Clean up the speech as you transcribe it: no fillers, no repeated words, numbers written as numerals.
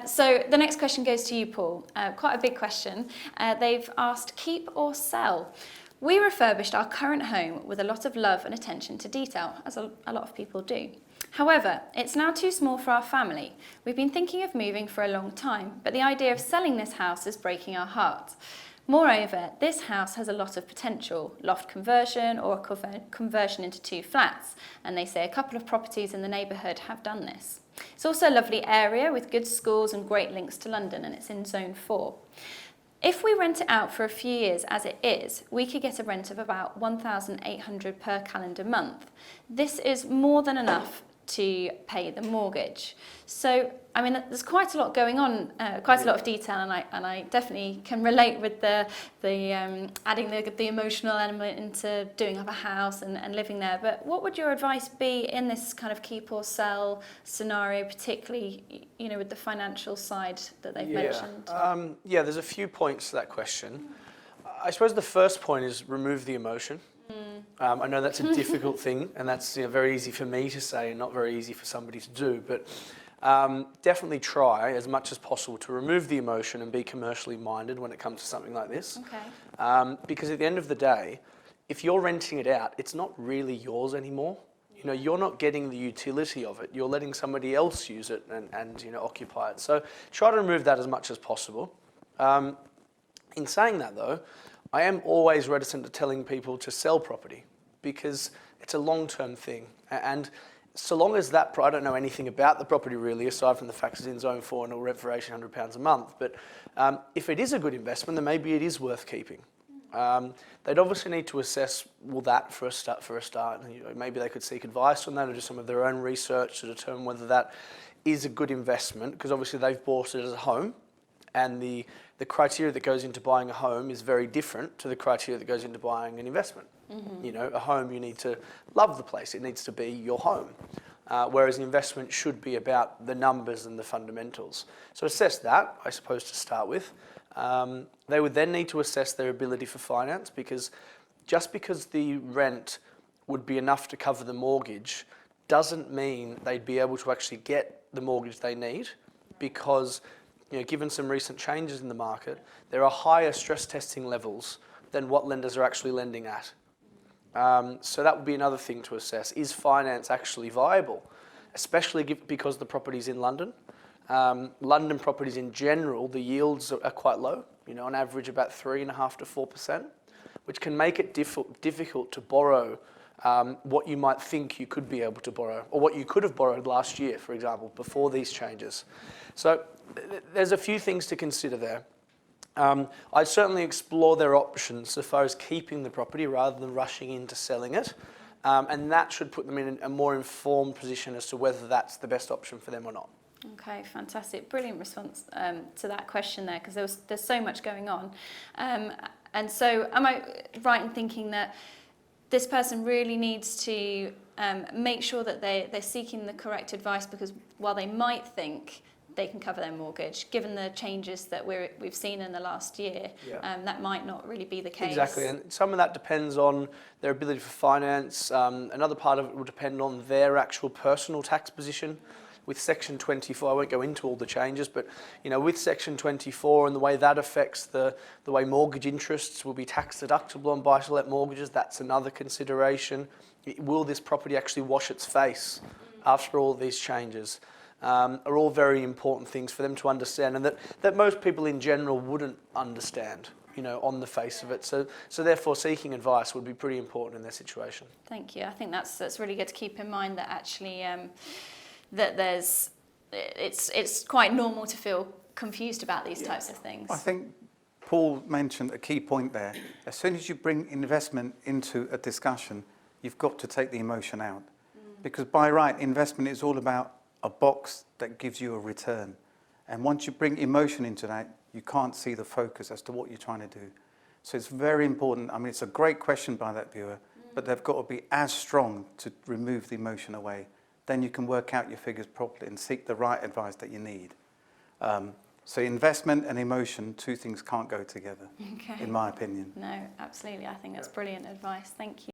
So the next question goes to you, Paul. Quite a big question. They've asked, keep or sell? We refurbished our current home with a lot of love and attention to detail, as a lot of people do. However, it's now too small for our family. We've been thinking of moving for a long time, but the idea of selling this house is breaking our heart. Moreover, this house has a lot of potential, loft conversion or a conversion into 2 flats, and they say a couple of properties in the neighbourhood have done this. It's also a lovely area with good schools and great links to London, and it's in Zone 4. If we rent it out for a few years as it is, we could get a rent of about £1,800 per calendar month. This is more than enough to pay the mortgage. So, I mean, there's quite a lot going on, quite a lot of detail, and I definitely can relate with the adding the emotional element into doing up a house and living there. But what would your advice be in this kind of keep or sell scenario, particularly, you know, with the financial side that they've mentioned? Yeah, there's a few points to that question. I suppose the first point is remove the emotion. I know that's a difficult thing, and that's very easy for me to say and not very easy for somebody to do, but definitely try as much as possible to remove the emotion and be commercially minded when it comes to something like this. Okay. Because at the end of the day, if you're renting it out, it's not really yours anymore. You know, you're not getting the utility of it. You're letting somebody else use it and you know, occupy it. So try to remove that as much as possible. In saying that though, I am always reticent to telling people to sell property because it's a long-term thing. And so long as that, I don't know anything about the property really, aside from the fact it's in Zone 4 and it'll rent for £1,800 a month. But if it is a good investment, then maybe it is worth keeping. They'd obviously need to assess, well, that for a start. And, you know, maybe they could seek advice on that or do some of their own research to determine whether that is a good investment, because obviously they've bought it as a home. And the criteria that goes into buying a home is very different to the criteria that goes into buying an investment. You know, a home, you need to love the place. It needs to be your home. Whereas an investment should be about the numbers and the fundamentals. So assess that, I suppose, to start with. They would then need to assess their ability for finance, because just because the rent would be enough to cover the mortgage doesn't mean they'd be able to actually get the mortgage they need, because you know, given some recent changes in the market, there are higher stress testing levels than what lenders are actually lending at. So that would be another thing to assess. Is finance actually viable? Especially because the property's in London. London properties in general, the yields are quite low, you know, on average about 3.5% to 4%, which can make it difficult to borrow what you might think you could be able to borrow, or what you could have borrowed last year, for example, before these changes. So there's a few things to consider there. I'd certainly explore their options so far as keeping the property rather than rushing into selling it. And that should put them in a more informed position as to whether that's the best option for them or not. Okay, fantastic. Brilliant response to that question there, because there's so much going on. And so am I right in thinking that this person really needs to make sure that they're seeking the correct advice, because while they might think they can cover their mortgage, given the changes that we've seen in the last year, that might not really be the case. Exactly, and some of that depends on their ability for finance. Another part of it will depend on their actual personal tax position. With Section 24, I won't go into all the changes, but you know, with Section 24 and the way that affects the way mortgage interests will be tax deductible on buy-to-let mortgages, that's another consideration. Will this property actually wash its face after all these changes? Are all very important things for them to understand, and that most people in general wouldn't understand, you know, on the face of it. So therefore seeking advice would be pretty important in their situation. Thank you. I think that's really good to keep in mind, that actually that it's quite normal to feel confused about these types of things. I think Paul mentioned a key point there. As soon as you bring investment into a discussion, you've got to take the emotion out. Because by right, investment is all about a box that gives you a return. And once you bring emotion into that, you can't see the focus as to what you're trying to do. So it's very important. I mean, it's a great question by that viewer, but they've got to be as strong to remove the emotion away. Then you can work out your figures properly and seek the right advice that you need. So investment and emotion, two things can't go together, in my opinion. No, absolutely. I think that's brilliant advice. Thank you.